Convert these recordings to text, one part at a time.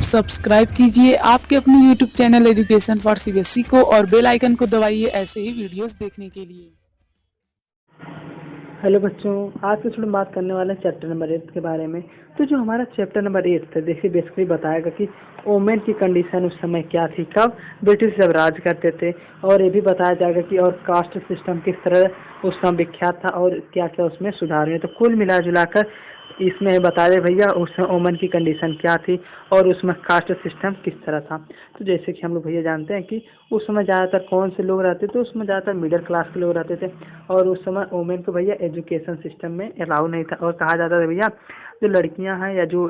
Subscribe कीजिए आपके अपने YouTube channel education for CBSE को और बेल आइकन को दबाइए ऐसे ही वीडियोस देखने के लिए। हेलो बच्चों, आज के स्टूडेंट बात करने वाले हैं चैप्टर नंबर 8 के बारे में। तो जो हमारा चैप्टर नंबर 8 था, देखिए बेसिकली बताएगा कि वोमेन की कंडीशन उस समय क्या थी, कब ब्रिटिश जब राज करते थे, और ये भी बताया जाएगा कि और कास्ट सिस्टम किस तरह उस समय विख्यात था और क्या क्या उसमें सुधार हुए। तो कुल मिला जुलाकर इसमें बता दे भैया उस वोमेन की कंडीशन क्या थी और उसमें कास्ट सिस्टम किस तरह था। तो जैसे कि हम लोग भैया जानते हैं कि उस समय ज़्यादातर कौन से लोग रहते थे, उसमें ज़्यादातर मिडिल क्लास के लोग रहते थे और उस समय वोमेन को भैया एजुकेशन सिस्टम में अलाउ नहीं था और कहा जाता था भैया जो लड़कियां हैं या जो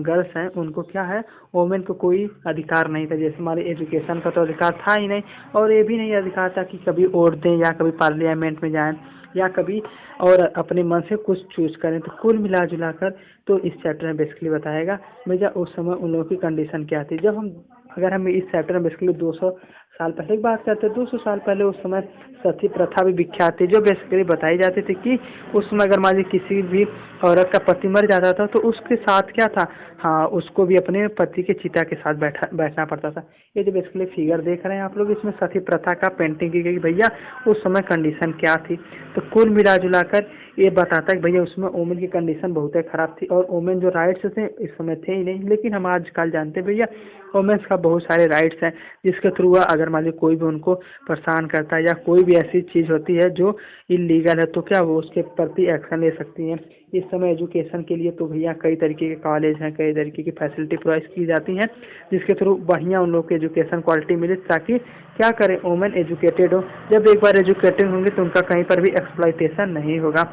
गर्ल्स हैं उनको क्या है, वोमेन को कोई अधिकार नहीं था। जैसे हमारे एजुकेशन का तो अधिकार था ही नहीं और ये भी नहीं अधिकार था कि कभी वोट दें या कभी पार्लियामेंट में जाएं या कभी और अपने मन से कुछ चूज करें। तो कुल मिला जुला कर तो इस चैप्टर में बेसिकली बताएगा भैया उस समय उन लोगों की कंडीशन क्या थी। जब हम अगर हम इस चैप्टर में बेसिकली 200 साल पहले की बात करते हैं, 200 साल पहले उस समय सती प्रथा भी विख्यात थी, जो बेसिकली बताई जाती थी कि उस समय अगर मान लीजिए किसी भी औरत का पति मर जाता था तो उसके साथ क्या था, हाँ उसको भी अपने पति के चिता के साथ बैठना पड़ता था। ये जो बेसिकली फिगर देख रहे हैं आप लोग, इसमें सती प्रथा का पेंटिंग की गई भैया उस समय कंडीशन क्या थी। तो कुल मिला जुला कर ये बताता है कि भैया उसमें वोमेन की कंडीशन बहुत ही खराब थी और वोमेन जो राइट्स थे इस समय थे ही नहीं। लेकिन हम आजकल जानते हैं भैया वोमेन्स का बहुत सारे राइट्स हैं जिसके थ्रू अगर मान लीजिए कोई भी उनको परेशान करता है या कोई भी ऐसी चीज़ होती है जो इलीगल है तो क्या वो उसके प्रति एक्शन ले सकती हैं। इस समय एजुकेशन के लिए तो भैया कई तरीके के कॉलेज हैं, कई तरीके की फैसिलिटी प्रोवाइड की जाती हैं जिसके थ्रू बढ़िया उन लोग की एजुकेशन क्वालिटी मिले ताकि क्या करें वोमेन एजुकेटेड हो। जब एक बार एजुकेटेड होंगे तो उनका कहीं पर भी एक्सप्लॉयटेशन नहीं होगा।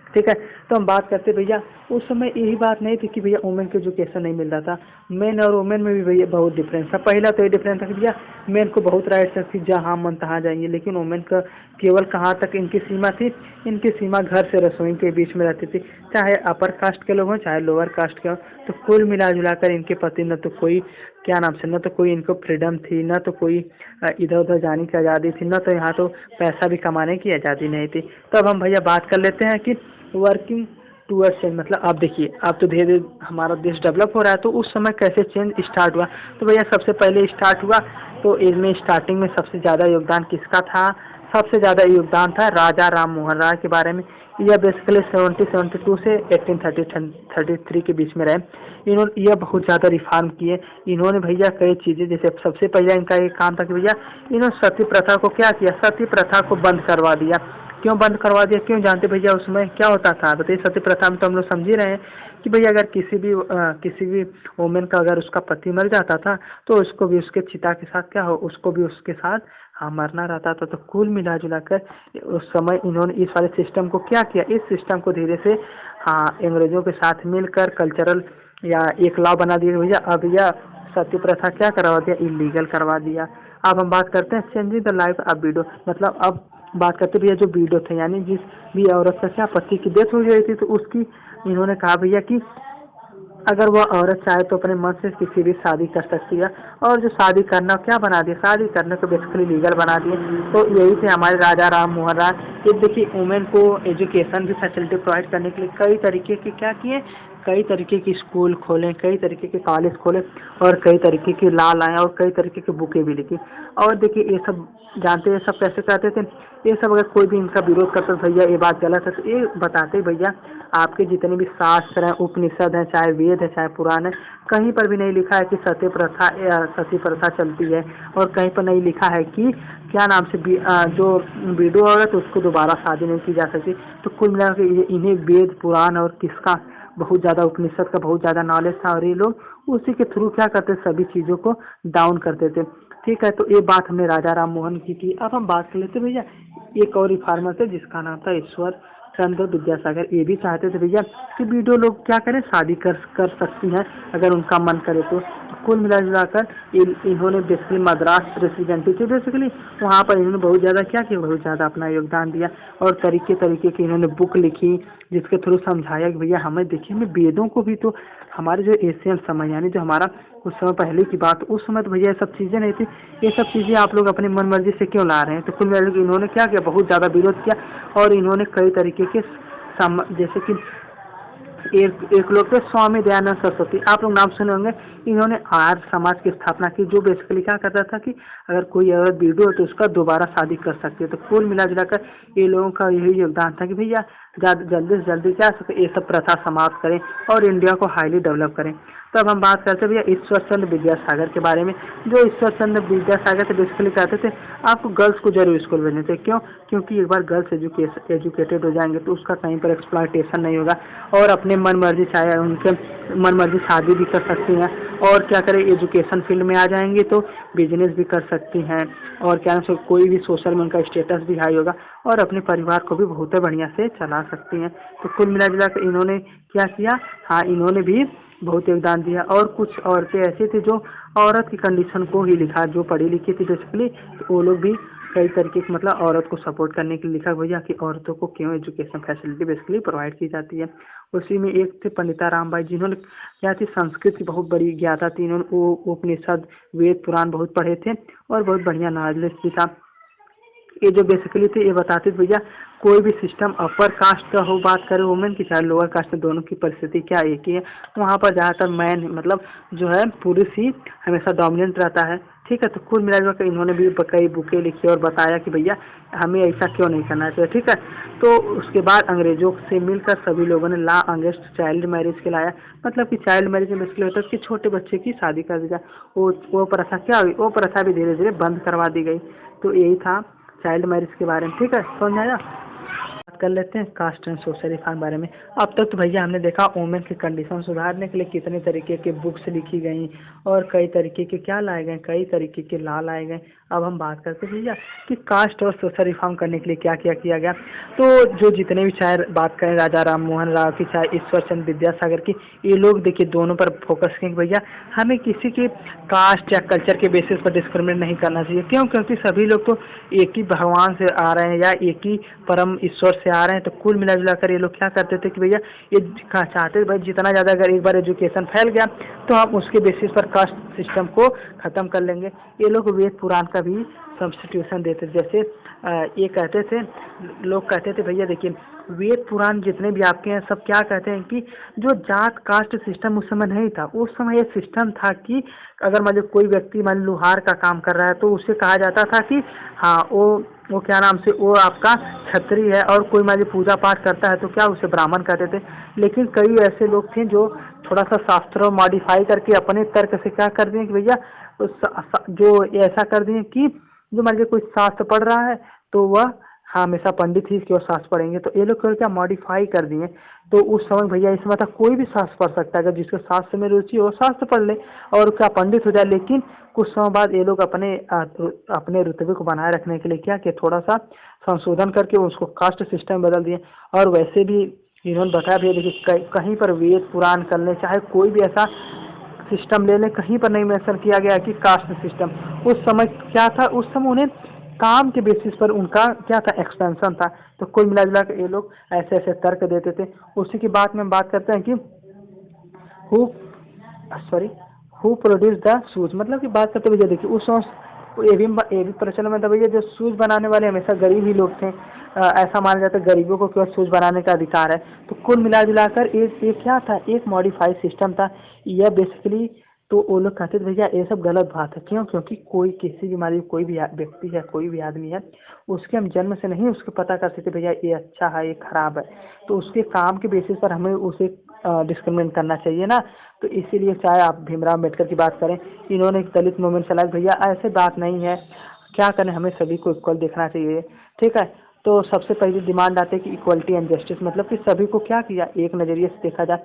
ठीक है, तो हम बात करते भैया उस समय यही बात नहीं थी कि भैया वुमेन को एजुकेशन नहीं मिल रहा था। मेन और वुमेन में भी भैया बहुत डिफरेंस था। पहला तो ये डिफरेंस था कि भैया मेन को बहुत राइट्स थी, जहाँ मन तहाँ जाएंगे, लेकिन वुमेन का केवल कहाँ तक इनकी सीमा थी, इनकी सीमा घर से रसोई के बीच में रहती थी, चाहे अपर कास्ट के लोग हों चाहे लोअर कास्ट के हों। तो कुल मिला जुलाकर इनके प्रति न तो कोई क्या नाम से, न तो कोई इनको फ्रीडम थी, न तो कोई इधर उधर जाने की आज़ादी थी, न तो यहाँ तो पैसा भी कमाने की आज़ादी नहीं थी। तो अब हम भैया बात कर लेते हैं कि वर्किंग टूवर्ड्स चेंज, मतलब अब देखिए अब तो धीरे धीरे हमारा देश डेवलप हो रहा है, तो उस समय कैसे चेंज स्टार्ट हुआ। तो भैया सबसे पहले स्टार्ट हुआ तो इसमें स्टार्टिंग में सबसे ज़्यादा योगदान किसका था, सबसे ज़्यादा योगदान था राजा राम मोहन राय के बारे में। यह बेसिकली 1772 से 1833 के बीच में रहे। इन्होंने यह बहुत ज़्यादा रिफॉर्म किए। इन्होंने भैया कई चीज़ें, जैसे सबसे पहले इनका एक काम था कि भैया इन्होंने सती प्रथा को क्या किया, सती प्रथा को बंद करवा दिया। क्यों बंद करवा दिया, क्यों जानते भैया उसमें क्या होता था बताइए। सती प्रथा में तो हम लोग समझ ही रहे हैं कि भैया अगर किसी भी वोमेन का अगर उसका पति मर जाता था तो उसको भी उसके चिता के साथ क्या हो, उसको भी उसके साथ हाँ मरना रहता था। तो कुल मिला जुला कर उस समय इन्होंने इस वाले सिस्टम को क्या किया, इस सिस्टम को धीरे से हाँ अंग्रेजों के साथ मिलकर कल्चरल या एक लॉ बना दिया भैया। अब यह सती प्रथा क्या करवा दिया, इलीगल करवा दिया। अब हम बात करते हैं changing the life of window, मतलब अब बात करते भैया जो विडो थे, यानी जिस भी औरत का क्या पति की डेथ हो गई थी तो उसकी इन्होंने कहा भैया कि अगर वह औरत चाहे तो अपने मन से किसी भी शादी कर सकती है। और जो शादी करना क्या बना दिया, शादी करने को बेसिकली लीगल बना दिए। तो यही थे हमारे राजा राम मोहन राय। ये देखिए वुमेन को एजुकेशन भी फैसिलिटी प्रोवाइड करने के लिए कई तरीके के क्या किए, कई तरीके की स्कूल खोलें, कई तरीके के कॉलेज खोले और कई तरीके की लॉ लाएँ और कई तरीके की बुकें भी लिखी। और देखिए ये सब जानते हैं सब कैसे करते थे, ये सब अगर कोई भी इनका विरोध करता तो भैया ये बात गलत है तो ये बताते भैया आपके जितने भी शास्त्र हैं, उपनिषद हैं, चाहे वेद है चाहे पुराण है, कहीं पर भी नहीं लिखा है कि सती प्रथा चलती है और कहीं पर नहीं लिखा है कि क्या नाम से जो विडो औरत उसको दोबारा शादी नहीं की जा सकती। तो कुल मिलाकर इन्हें वेद पुराण और किसका बहुत ज़्यादा उपनिषद का बहुत ज़्यादा नॉलेज था और ये लोग उसी के थ्रू क्या करते सभी चीज़ों को डाउन करते थे। ठीक है, तो ये बात हमने राजा राम मोहन की थी। अब हम बात कर लेते भैया एक और रिफॉर्मर थे जिसका नाम था ईश्वर चंद्र विद्यासागर। ये भी चाहते थे भैया कि विडो लोग क्या करें, शादी कर सकती हैं अगर उनका मन करे तो। कुल मिला जुलाकर इन्होंने बेसिकली मद्रास प्रेसिडेंसी थी, बेसिकली वहाँ पर इन्होंने बहुत ज़्यादा क्या किया, बहुत ज़्यादा अपना योगदान दिया और तरीके तरीके की इन्होंने बुक लिखी जिसके थ्रू समझाया कि भैया हमें देखिए हमें वेदों को भी तो हमारे जो एशियन समय यानी जो हमारा उस समय पहले की बात, उस समय तो भैया ये सब चीज़ें नहीं थी। ये सब चीज़ें आप लोग अपनी मन मर्जी से क्यों ला रहे हैं। तो कुल मिलाकर इन्होंने क्या किया, बहुत ज़्यादा विरोध किया और इन्होंने कई तरीके के जैसे कि एक लोग थे स्वामी दयानंद सरस्वती, आप लोग नाम सुने होंगे। इन्होंने आर्य समाज की स्थापना की, जो बेसिकली क्या करता था कि अगर कोई अगर विडो है तो उसका दोबारा शादी कर सकती है। तो कुल मिला जुलाकर ये लोगों का यही योगदान था कि भैया जल्दी से जल्दी क्या सके ये सब प्रथा समाप्त करें और इंडिया को हाईली डेवलप करें। तब हम बात करते हैं भैया ईश्वर चंद्र विद्यासागर के बारे में। जो ईश्वर चंद्र विद्यासागर थे बेसिकली कहते थे आपको गर्ल्स को जरूर स्कूल भेजने थे। क्यों? क्योंकि एक बार गर्ल्स एजुकेटेड हो जाएंगे तो उसका कहीं पर एक्सप्लॉयटेशन नहीं होगा और अपने मन मर्जी चाहे उनके मन मर्जी शादी भी कर सकती हैं और क्या करें एजुकेशन फील्ड में आ जाएंगी तो बिजनेस भी कर सकती हैं और क्या नाम से कोई भी सोशल में उनका स्टेटस भी हाई होगा और अपने परिवार को भी बहुत बढ़िया से चला सकती हैं। तो कुल मिला जुला कर इन्होंने क्या किया, हाँ इन्होंने भी बहुत योगदान दिया। और कुछ औरतें ऐसी थी जो औरत की कंडीशन को ही लिखा, जो पढ़ी लिखी थी बेसिकली, तो वो लोग भी कई तरीके के मतलब औरत को सपोर्ट करने के लिए लिखा भैया कि औरतों को क्यों एजुकेशन फैसिलिटी बेसिकली प्रोवाइड की जाती है। उसी में एक थे पंडिता रामबाई, जिन्होंने क्या थी संस्कृत की बहुत बड़ी ज्ञाता थी। इन्होंने वो उपनिषद वेद पुराण बहुत पढ़े थे और बहुत बढ़िया नॉलेज भी था। ये जो बेसिकली थे ये बताते थे भैया कोई भी सिस्टम अपर कास्ट का हो, बात करें वुमेन की चाहे लोअर कास्ट में, दोनों की परिस्थिति क्या एक ही है। वहाँ पर ज़्यादातर मैन मतलब जो है पुरुष ही हमेशा डोमिनेंट रहता है। ठीक है, तो कुल मिला कर इन्होंने भी कई बुकें लिखी और बताया कि भैया हमें ऐसा क्यों नहीं करना चाहिए। ठीक है, तो उसके बाद अंग्रेजों से मिलकर सभी लोगों ने लॉ अगेंस्ट चाइल्ड मैरिज के लाया। मतलब कि चाइल्ड मैरिज में बेसिकली होता है कि छोटे बच्चे की शादी कर दी जाए। वो प्रथा क्या हुई, वो प्रथा भी धीरे धीरे बंद करवा दी गई। तो यही था चाइल्ड मैरिज के बारे में। ठीक है, समझ आया। बात कर लेते हैं कास्ट एंड सोशल रिफॉर्म के बारे में। अब तक तो भैया हमने देखा वुमेन की कंडीशन सुधारने के लिए कितने तरीके के बुक्स लिखी गई और कई तरीके के क्या लाए गए, कई तरीके के लॉ लाए गए। अब हम बात करते हैं भैया कि कास्ट और सोशल रिफॉर्म करने के लिए क्या क्या किया गया। तो जो जितने भी चाहे बात करें राजा राम मोहन राव की, चाहे ईश्वर चंद्र विद्यासागर की, ये लोग देखिए दोनों पर फोकस करें भैया हमें किसी के कास्ट या कल्चर के बेसिस पर डिस्क्रिमिनेट नहीं करना चाहिए। क्यों? क्योंकि सभी लोग तो एक ही भगवान से आ रहे हैं या एक ही परम ईश्वर से आ रहे हैं। तो कुल मिला जुला कर ये लोग क्या करते थे कि भैया ये चाहते भाई जितना ज़्यादा अगर एक बार एजुकेशन फैल गया तो हम उसके बेसिस पर कास्ट सिस्टम को ख़त्म कर लेंगे। ये लोग वेद पुराण का भी सब्स्टिट्यूशन देते थे। जैसे ये कहते थे, लोग कहते थे भैया देखिए वेद पुराण जितने भी आपके हैं सब क्या कहते हैं कि जो जात कास्ट सिस्टम उस समय नहीं था। उस समय ये सिस्टम था कि अगर मान लो कोई व्यक्ति मान लो लुहार का काम कर रहा है तो उसे कहा जाता था कि हाँ वो क्या नाम से वो आपका क्षत्रिय है, और कोई मान लो पूजा पाठ करता है तो क्या उसे ब्राह्मण कहते थे। लेकिन कई ऐसे लोग थे जो थोड़ा सा शास्त्रों मॉडिफाई करके अपने तर्क से क्या कर दिए कि भैया जो ऐसा कर दिए कि जो मान लीजिए कोई शास्त्र पढ़ रहा है तो वह हमेशा पंडित ही इसके और शास्त्र पढ़ेंगे। तो ये लोग क्या मॉडिफाई कर दिए। तो उस समय भैया इस समय था कोई भी शास्त्र पढ़ सकता है, अगर जिसको शास्त्र में रुचि हो शास्त्र पढ़ ले और क्या पंडित हो जाए। लेकिन कुछ समय बाद ये लोग अपने रुतबे को बनाए रखने के लिए क्या कि थोड़ा सा संशोधन करके उसको कास्ट सिस्टम बदल दिए। और वैसे भी इन्होंने बताया भैया देखिए कहीं पर वेद पुराण कर लें चाहे कोई भी ऐसा सिस्टम ले लें, कहीं पर नहीं मेंशन किया गया कि कास्ट सिस्टम। उस समय क्या था, उस समय उन्हें काम के बेसिस पर उनका क्या था एक्सपेंशन था। तो कुल मिला जुला कर ये लोग ऐसे ऐसे तर्क देते थे। उसी की बात में हम बात करते हैं कि हु प्रोड्यूस द शूज, मतलब कि बात करते भैया देखिए उस समय ये भी प्रचलन में था भैया जो शूज बनाने वाले हमेशा गरीब ही लोग थे। ऐसा माना जाता है गरीबों को केवल शूज बनाने का अधिकार है। तो कुल मिला जुलाकर एक क्या था, एक मॉडिफाइड सिस्टम था यह बेसिकली। तो वो लोग कहते थे भैया ये सब गलत बात है। क्यों? क्योंकि कोई किसी भी मान कोई भी व्यक्ति है, कोई भी आदमी है, उसके हम जन्म से नहीं उसको पता कर सकते भैया ये अच्छा है ये खराब है। तो उसके काम के बेसिस पर हमें उसे डिस्क्रिमिनेट करना चाहिए ना। तो इसीलिए चाहे आप भीमराव अम्बेडकर की बात करें, इन्होंने एक दलित मूवमेंट चलाया भैया ऐसे बात नहीं है, क्या करें हमें सभी को इक्वल देखना चाहिए। ठीक है, तो सबसे पहली डिमांड आती है कि इक्वलिटी एंड जस्टिस, मतलब कि सभी को क्या किया एक नज़रिए से देखा जाए।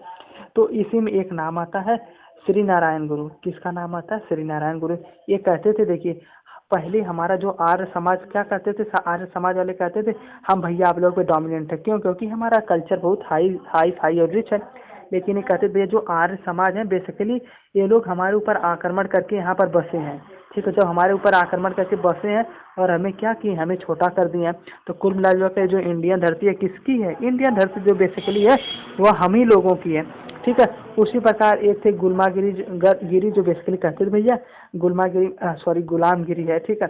तो इसी में एक नाम आता है श्री नारायण गुरु। किसका नाम आता है? श्री नारायण गुरु। ये कहते थे देखिए पहले हमारा जो आर्य समाज क्या कहते थे, आर्य समाज वाले कहते थे हम भैया आप लोग पे डोमिनेंट है। क्यों? क्योंकि हमारा कल्चर बहुत हाई और रिच है। लेकिन ये कहते थे जो आर्य समाज है बेसिकली ये लोग हमारे ऊपर आक्रमण करके यहाँ पर बसे हैं। ठीक है, जब हमारे ऊपर आक्रमण करके बसे हैं और हमें क्या की, हमें छोटा कर दिए हैं। तो कुल मिला के जो इंडियन धरती है किसकी है? इंडियन धरती जो बेसिकली है वह हम ही लोगों की है। ठीक है, उसी प्रकार एक थे गिरी जो बेसिकली कहते थे भैया गुलामगिरी है। ठीक है,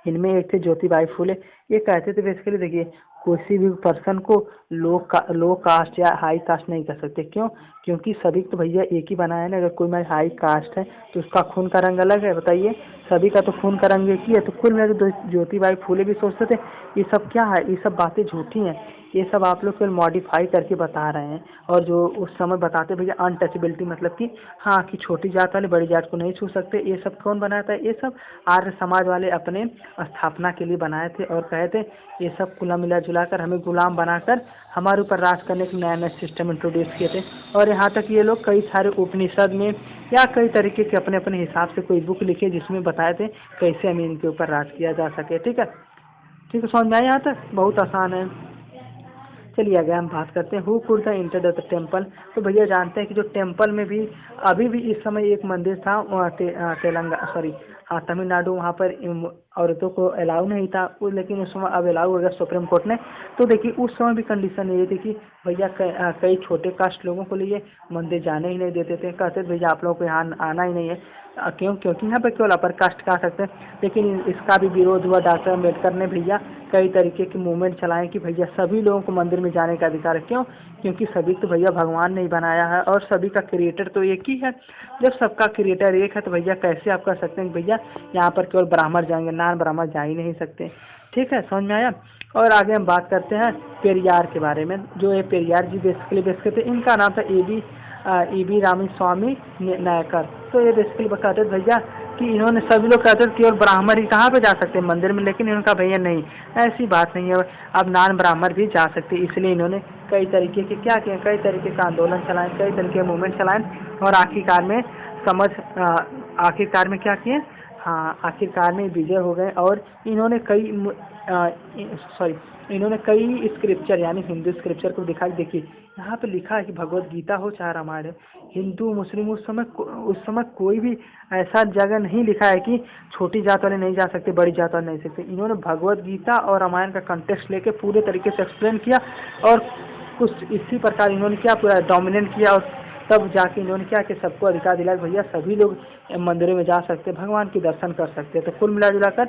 इनमें एक थे ज्योतिबाई फुले। ये कहते थे बेसिकली देखिए किसी भी पर्सन को लो कास्ट या हाई कास्ट नहीं कर सकते। क्यों? क्योंकि सभी तो भैया एक ही बनाया है ना। अगर कोई मैं हाई कास्ट है तो उसका खून का रंग अलग है, बताइए। सभी का तो खून का रंग एक ही है। तो कुल में ज्योतिबाई फूले भी सोचते थे ये सब क्या है, ये सब बातें झूठी हैं, ये सब आप लोग फिर मॉडिफाई करके बता रहे हैं। और जो उस समय बताते भैया अनटचेबिलिटी, मतलब कि हाँ कि छोटी जात वाले बड़ी जात को नहीं छू सकते, ये सब कौन बनाया था? ये सब आर्य समाज वाले अपने स्थापना के लिए बनाए थे और कहे थे ये सब कुला मिला जुला कर हमें गुलाम बनाकर हमारे ऊपर राज करने के नया नया सिस्टम इंट्रोड्यूस किए थे। और यहाँ तक ये लोग कई सारे उपनिषद में या कई तरीके के अपने अपने हिसाब से कोई बुक लिखे जिसमें बताए थे कैसे हमें इनके ऊपर राज किया जा सके। ठीक है, ठीक है, समझ में आया? यहाँ तक बहुत आसान है। चलिए आगे हम बात करते हैं who could the enter the temple. तो भैया जानते हैं कि जो टेम्पल में भी अभी भी इस समय एक मंदिर था वहाँ तेलंगाना सॉरी हाँ तमिलनाडु, वहाँ पर औरतों को अलाउ नहीं था लेकिन उस समय अब अलाउ हो गया सुप्रीम कोर्ट ने। तो देखिए उस समय भी कंडीशन ये थी कि भैया कई छोटे कास्ट लोगों को लिए मंदिर जाने ही नहीं देते थे, कहते थे भैया आप लोगों को यहाँ आना ही नहीं है। क्यों? क्योंकि यहाँ पर केवल अपर कास्ट का आ सकते हैं। लेकिन इसका भी विरोध हुआ, डॉक्टर अम्बेडकर ने भैया कई तरीके के मूवमेंट चलाए कि भैया सभी लोगों को मंदिर में जाने का अधिकार है। क्यों? क्योंकि सभी तो भैया भगवान ने ही बनाया है और सभी का क्रिएटर तो एक ही है। जब सबका क्रिएटर एक है तो भैया कैसे आप कह सकते हैं कि भैया यहाँ पर केवल ब्राह्मण जाएंगे, नॉन ब्राह्मण जा ही नहीं सकते। ठीक है, समझ में आया? और आगे हम बात करते हैं पेरियार के बारे में। जो ये पेरियार जी बेसिकली थे, इनका नाम था E.B. रामास्वामी नायकर। तो ये बेसिकली बताते थे भैया कि इन्होंने सभी लोग कहते थे केवल ब्राह्मण ही कहाँ पे जा सकते हैं मंदिर में, लेकिन इनका भैया नहीं, ऐसी बात नहीं है, अब नॉन ब्राह्मण भी जा सकते। इसलिए इन्होंने कई तरीके के क्या किए, कई तरीके का आंदोलन चलाए, कई तरीके के मूवमेंट चलाए और आखिरकार में क्या किए? हाँ, आखिरकार में विजय हो गए। और इन्होंने इन्होंने कई स्क्रिप्चर यानी हिंदू स्क्रिप्चर को दिखाई। देखिए यहाँ पे लिखा है कि भगवत गीता हो चाहे रामायण हो, हिंदू मुस्लिम उस समय कोई भी ऐसा जगह नहीं लिखा है कि छोटी जात वाले नहीं जा सकते, बड़ी जात वाले नहीं सकते। इन्होंने भगवत गीता और रामायण का कंटेक्स्ट लेके पूरे तरीके से एक्सप्लेन किया और कुछ इसी प्रकार इन्होंने क्या पूरा डोमिनेट किया और तब जाके इन्होंने क्या कि सबको अधिकार दिलाया भैया सभी लोग मंदिरों में जा सकते, भगवान के दर्शन कर सकते। तो कुल मिला जुला कर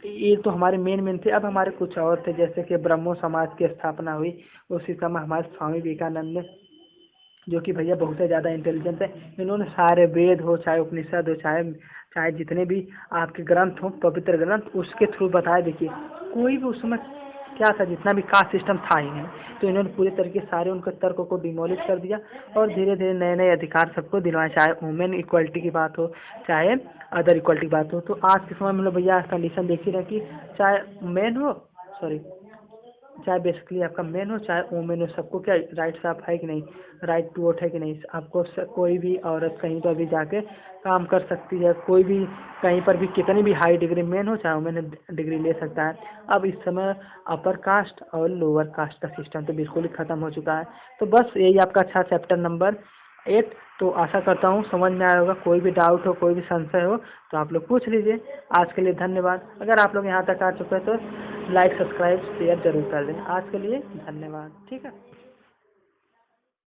ये तो हमारे मेन थे। अब हमारे कुछ और थे, जैसे कि ब्रह्मो समाज की स्थापना हुई उसी समय हमारे स्वामी विवेकानंद ने, जो कि भैया बहुत ही ज़्यादा इंटेलिजेंट है। इन्होंने सारे वेद हो चाहे उपनिषद हो चाहे जितने भी आपके ग्रंथ हो, पवित्र ग्रंथ, उसके थ्रू बताया। देखिए कोई भी उस समय क्या था, जितना भी कास्ट सिस्टम था ही नहीं, तो इन्होंने पूरे तरीके सारे उनके तर्कों को डिमोलिश कर दिया और धीरे धीरे नए नए अधिकार सबको दिलवाए, चाहे वुमेन इक्वलिटी की बात हो चाहे अदर इक्वलिटी की बात हो। तो आज के समय में लोग भैया कंडीशन देख ही रहे कि चाहे मेन हो सॉरी चाहे बेसिकली आपका मेन हो चाहे वुमेन हो, सबको क्या राइट्स आप है कि नहीं, राइट टू वोट है कि नहीं। आपको कोई भी औरत कहीं पर भी जाके काम कर सकती है, कोई भी कहीं पर भी कितनी भी हाई डिग्री मेन हो चाहे वुमेन डिग्री ले सकता है। अब इस समय अपर कास्ट और लोअर कास्ट का सिस्टम तो बिल्कुल ही ख़त्म हो चुका है। तो बस यही आपका अच्छा चैप्टर नंबर 8। तो आशा करता हूँ समझ में आया होगा। कोई भी डाउट हो, कोई भी संशय हो तो आप लोग पूछ लीजिए। आज के लिए धन्यवाद। अगर आप लोग यहाँ तक आ चुके हैं तो लाइक सब्सक्राइब शेयर जरूर कर दें। आज के लिए धन्यवाद। ठीक है।